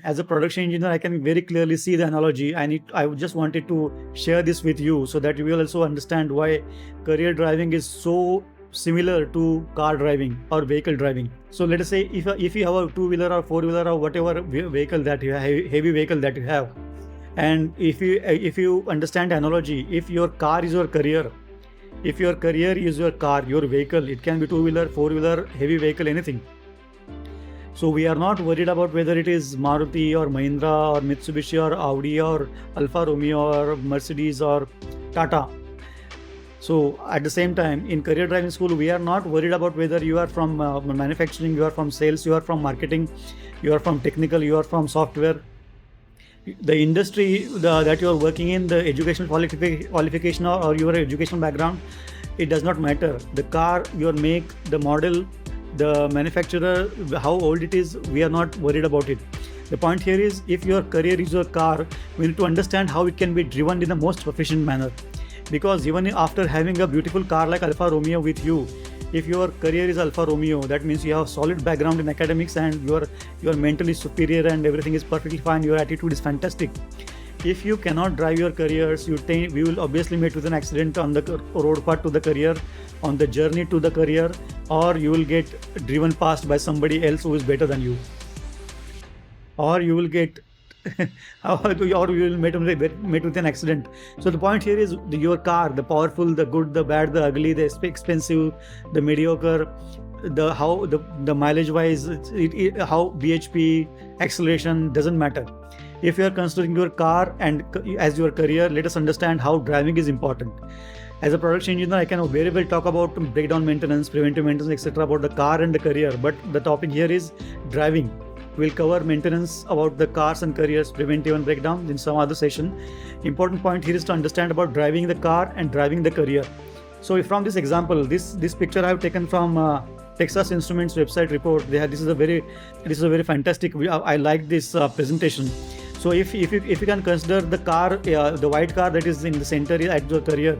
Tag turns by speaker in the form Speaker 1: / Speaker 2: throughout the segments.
Speaker 1: As a production engineer, I can very clearly see the analogy. I just wanted to share this with you so that you will also understand why career driving is so similar to car driving or vehicle driving. So let us say if you have a two-wheeler or four-wheeler or whatever vehicle that you have, heavy vehicle that you have, and if you understand analogy, if your car is your career, if your career is your car, your vehicle, it can be two-wheeler, four-wheeler, heavy vehicle, anything. So we are not worried about whether it is Maruti or Mahindra or Mitsubishi or Audi or Alfa Romeo or Mercedes or Tata. So at the same time, in career driving school, we are not worried about whether you are from manufacturing, you are from sales, you are from marketing, you are from technical, you are from software. The industry that you are working in, the educational qualification or your educational background, it does not matter. The car, your make, the model, the manufacturer, how old it is, we are not worried about it. The point here is, if your career is your car, we need to understand how it can be driven in the most efficient manner. Because even after having a beautiful car like Alfa Romeo with you, if your career is Alfa Romeo, that means you have solid background in academics and you are mentally superior and everything is perfectly fine, your attitude is fantastic. If you cannot drive your careers, we will obviously meet with an accident on the road path to the career, on the journey to the career, or you will get driven past by somebody else who is better than you, or you will get or you will meet with an accident. So the point here is your car, the powerful, the good, the bad, the ugly, the expensive, the mediocre, the how the mileage wise, how BHP, acceleration, doesn't matter. If you are considering your car and as your career, let us understand how driving is important. As a production engineer, I can very well talk about breakdown maintenance, preventive maintenance, etc. about the car and the career, but the topic here is driving. We'll cover maintenance about the cars and careers, preventive and breakdown in some other session. Important point here is to understand about driving the car and driving the career. So from this example, this picture I have taken from Texas Instruments website report. This is a very fantastic. I like this presentation. So if you can consider the car, the white car that is in the center at the career,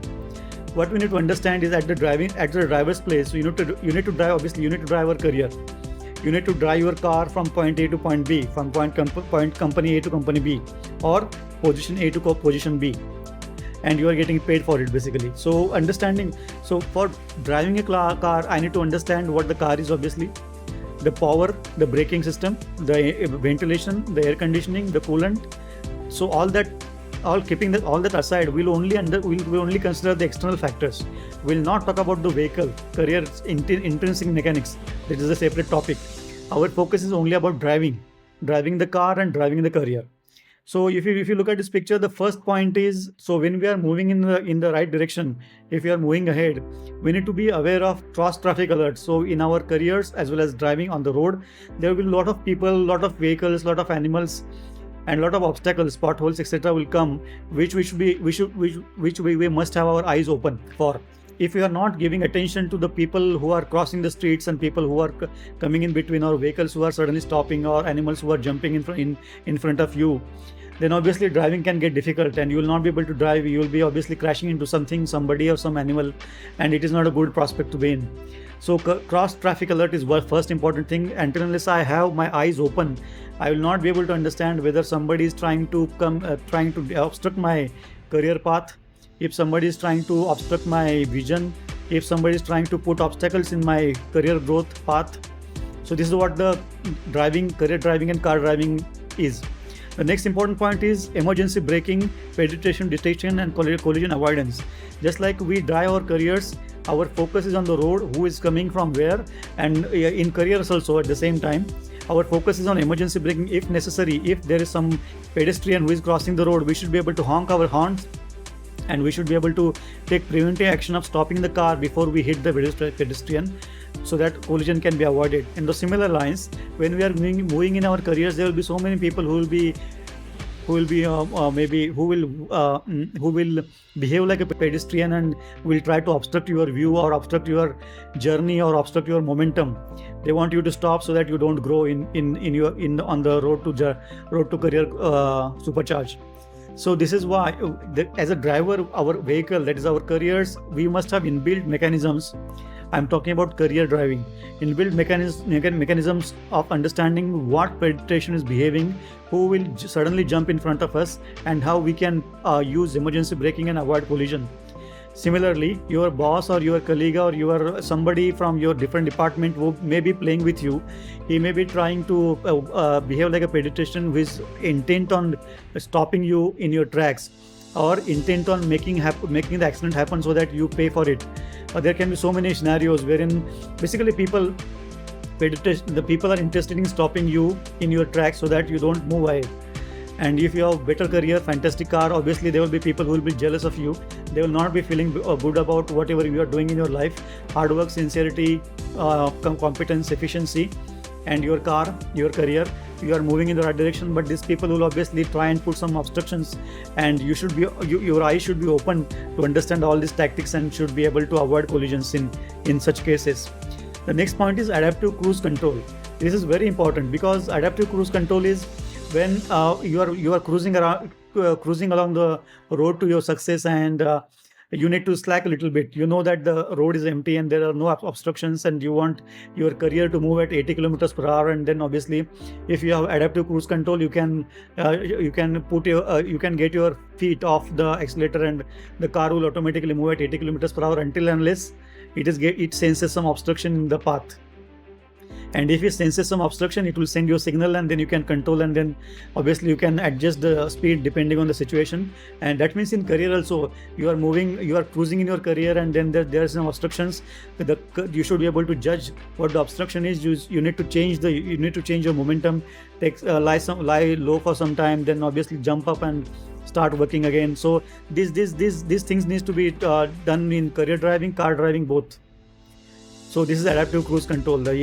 Speaker 1: what we need to understand is at the driver's place. So you need to drive. Obviously, you need to drive our career. You need to drive your car from point A to point B, from point company A to company B, or position A to position B, and you are getting paid for it basically. So for driving a car, I need to understand what the car is. Obviously, the power, the braking system, the ventilation, the air conditioning, the coolant. So keeping all that aside, we'll only consider the external factors. We'll not talk about the vehicle, career, intrinsic mechanics. That is a separate topic. Our focus is only about driving the car and driving the career. So if you look at this picture, the first point is, so when we are moving in the right direction, if we are moving ahead, we need to be aware of cross traffic alerts. So in our careers as well as driving on the road, there will be a lot of people, a lot of vehicles, a lot of animals, and a lot of obstacles, potholes, etc. will come, which we must have our eyes open for. If we are not giving attention to the people who are crossing the streets and people who are coming in between, or vehicles who are suddenly stopping, or animals who are jumping in front of you, then obviously driving can get difficult and you will not be able to drive. You will be obviously crashing into somebody or some animal, and it is not a good prospect to be in. So cross traffic alert is first important thing. Unless I have my eyes open, I will not be able to understand whether somebody is trying to obstruct my career path, if somebody is trying to obstruct my vision, if somebody is trying to put obstacles in my career growth path. So this is what the career driving and car driving is. The next important point is emergency braking, pedestrian detection, and collision avoidance. Just like we drive our careers, our focus is on the road, who is coming from where, and in careers also at the same time, our focus is on emergency braking if necessary. If there is some pedestrian who is crossing the road, we should be able to honk our horns, and we should be able to take preventive action of stopping the car before we hit the pedestrian, so that collision can be avoided. In the similar lines, when we are moving in our careers, there will be so many people who will behave like a pedestrian and will try to obstruct your view or obstruct your journey or obstruct your momentum. They want you to stop so that you don't grow on the road to career supercharge. So this is why, as a driver, our vehicle, that is our careers, we must have inbuilt mechanisms I'm talking about career driving. Inbuilt mechanisms of understanding what penetration is behaving, who will suddenly jump in front of us, and how we can use emergency braking and avoid collision. Similarly, your boss or your colleague or your somebody from your different department who may be playing with you, he may be trying to behave like a pediatrician who is intent on stopping you in your tracks, or intent on making the accident happen so that you pay for it. There can be so many scenarios wherein basically the people are interested in stopping you in your tracks so that you don't move away. And if you have better career, fantastic car, obviously there will be people who will be jealous of you. They will not be feeling good about whatever you are doing in your life. Hard work, sincerity, competence, efficiency, and your car, your career, you are moving in the right direction. But these people will obviously try and put some obstructions, and your eyes should be open to understand all these tactics and should be able to avoid collisions in such cases. The next point is adaptive cruise control. This is very important because adaptive cruise control is when you are cruising along the road to your success, and you need to slack a little bit. You know that the road is empty and there are no obstructions, and you want your career to move at 80 kilometers per hour. And then obviously, if you have adaptive cruise control, you can get your feet off the accelerator, and the car will automatically move at 80 kilometers per hour until unless it senses some obstruction in the path. And if it senses some obstruction, it will send you a signal, and then you can control, and then obviously you can adjust the speed depending on the situation. And that means in career also, you are cruising in your career, and then there are some obstructions. You should be able to judge what the obstruction is. You need to change your momentum, lie low for some time, then obviously jump up and start working again. So these things needs to be done in career driving, car driving, both. So this is adaptive cruise control. The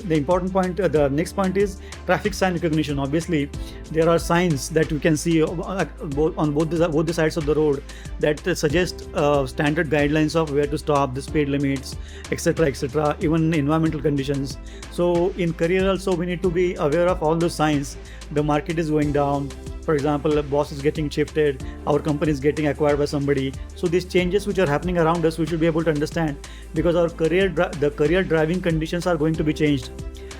Speaker 1: important point, the next point is traffic sign recognition. Obviously, there are signs that you can see on both the sides of the road that suggest standard guidelines of where to stop, the speed limits, etc., even environmental conditions. So in career also, we need to be aware of all those signs. The market is going down. For example, a boss is getting shifted, our company is getting acquired by somebody. So these changes which are happening around us, we should be able to understand, because the career driving conditions are going to be changed.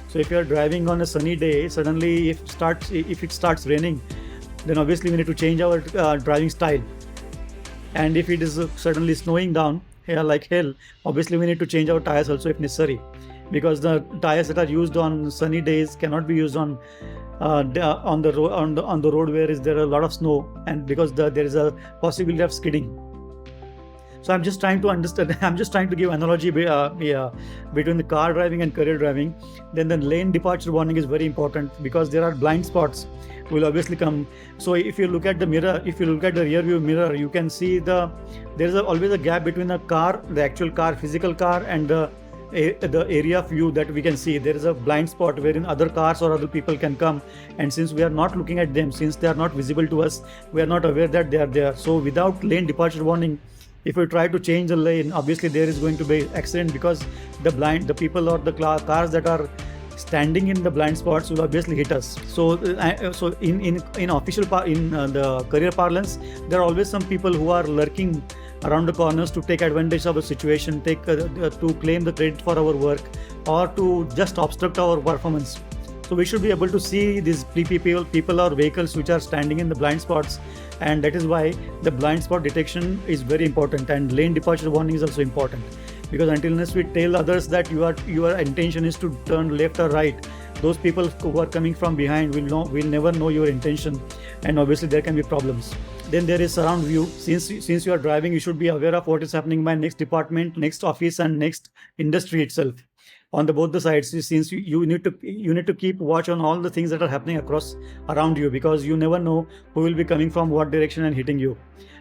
Speaker 1: So if you are driving on a sunny day, suddenly if it starts raining, then obviously we need to change our driving style. And if it is suddenly snowing down here like hell, obviously we need to change our tires also if necessary, because the tires that are used on sunny days cannot be used on the road where there are a lot of snow, and because there is a possibility of skidding. So I'm just trying to understand. I'm just trying to give analogy between the car driving and career driving. Then the lane departure warning is very important, because there are blind spots will obviously come. So if you look at the mirror, if you look at the rear view mirror, you can see there is always a gap between the actual car, physical car, and the area of view that we can see. There is a blind spot wherein other cars or other people can come, and since we are not looking at them, since they are not visible to us, we are not aware that they are there. So without lane departure warning, if we try to change the lane, obviously there is going to be accident, because the people or the cars that are standing in the blind spots will obviously hit us. So in the career parlance, there are always some people who are lurking around the corners to take advantage of the situation, to claim the credit for our work, or to just obstruct our performance. So we should be able to see these people or vehicles which are standing in the blind spots, and that is why the blind spot detection is very important, and lane departure warning is also important, because until unless we tell others that your intention is to turn left or right, those people who are coming from behind will never know your intention, and obviously there can be problems. Then there is surround view. Since you are driving, you should be aware of what is happening by next department, next office, and next industry itself. On both the sides, since you need to keep watch on all the things that are happening around you, because you never know who will be coming from what direction and hitting you.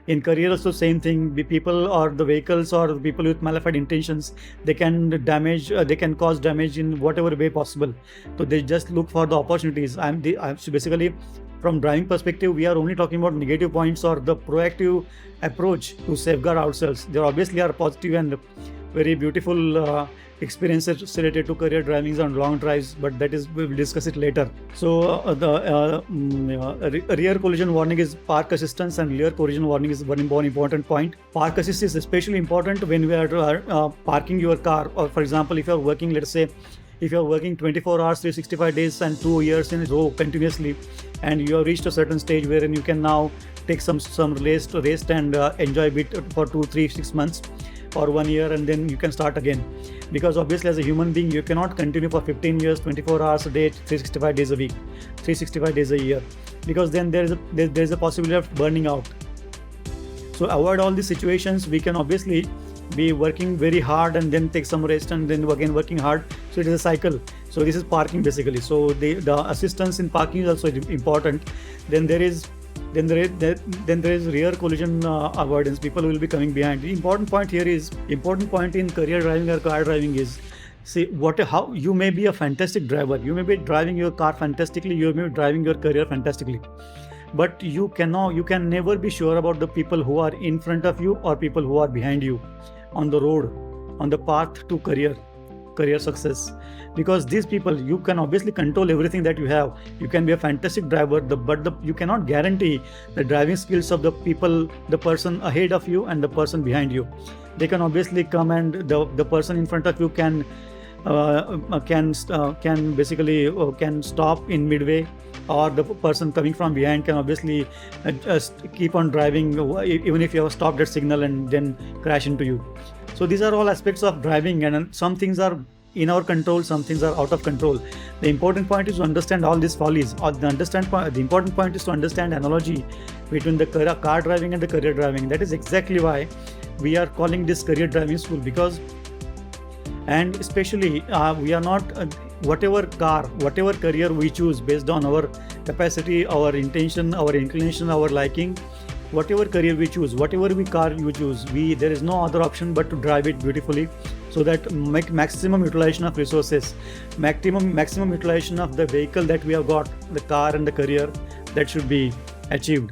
Speaker 1: In career also same thing. The people or the vehicles or the people with malified intentions, they can cause damage in whatever way possible. So they just look for the opportunities. So basically, from driving perspective, we are only talking about negative points or the proactive approach to safeguard ourselves. There obviously are positive and very beautiful experiences related to career drivings on long drives, but that is, we will discuss it later. So rear collision warning is park assistance, and rear collision warning is one important point. Park assist is especially important when we are parking your car, or for example, if you are working, let's say, if you are working 24 hours, 365 days and 2 years in a row continuously, and you have reached a certain stage wherein you can now take some rest and enjoy a bit for 2, 3, 6 months or 1 year, and then you can start again. Because obviously, as a human being, you cannot continue for 15 years, 24 hours a day, 365 days a week, 365 days a year, because then there is a possibility of burning out. So avoid all these situations. We can obviously be working very hard and then take some rest and then again working hard. So it is a cycle. So this is parking basically. So the assistance in parking is also important. Then there is rear collision avoidance. People will be coming behind. The important point in career driving or car driving is, see, how you may be a fantastic driver. You may be driving your car fantastically. You may be driving your career fantastically. But you can never be sure about the people who are in front of you or people who are behind you on the road, on the path to career success. Because these people, you can obviously control everything that you have. You can be a fantastic driver, but you cannot guarantee the driving skills of the people, the person ahead of you and the person behind you. They can obviously come, and the person in front of you can basically stop in midway, or the person coming from behind can obviously just keep on driving even if you have stopped at signal and then crash into you. So these are all aspects of driving, and some things are in our control, some things are out of control. The important point is to understand all these follies. The important point is to understand analogy between the car driving and the career driving. That is exactly why we are calling this career driving school, because, and especially we are not whatever career we choose based on our capacity, our intention, our inclination, our liking, whatever career we choose, whatever car you choose, there is no other option but to drive it beautifully, so that make maximum utilization of resources, maximum utilization of the vehicle that we have got, the car and the career, that should be achieved.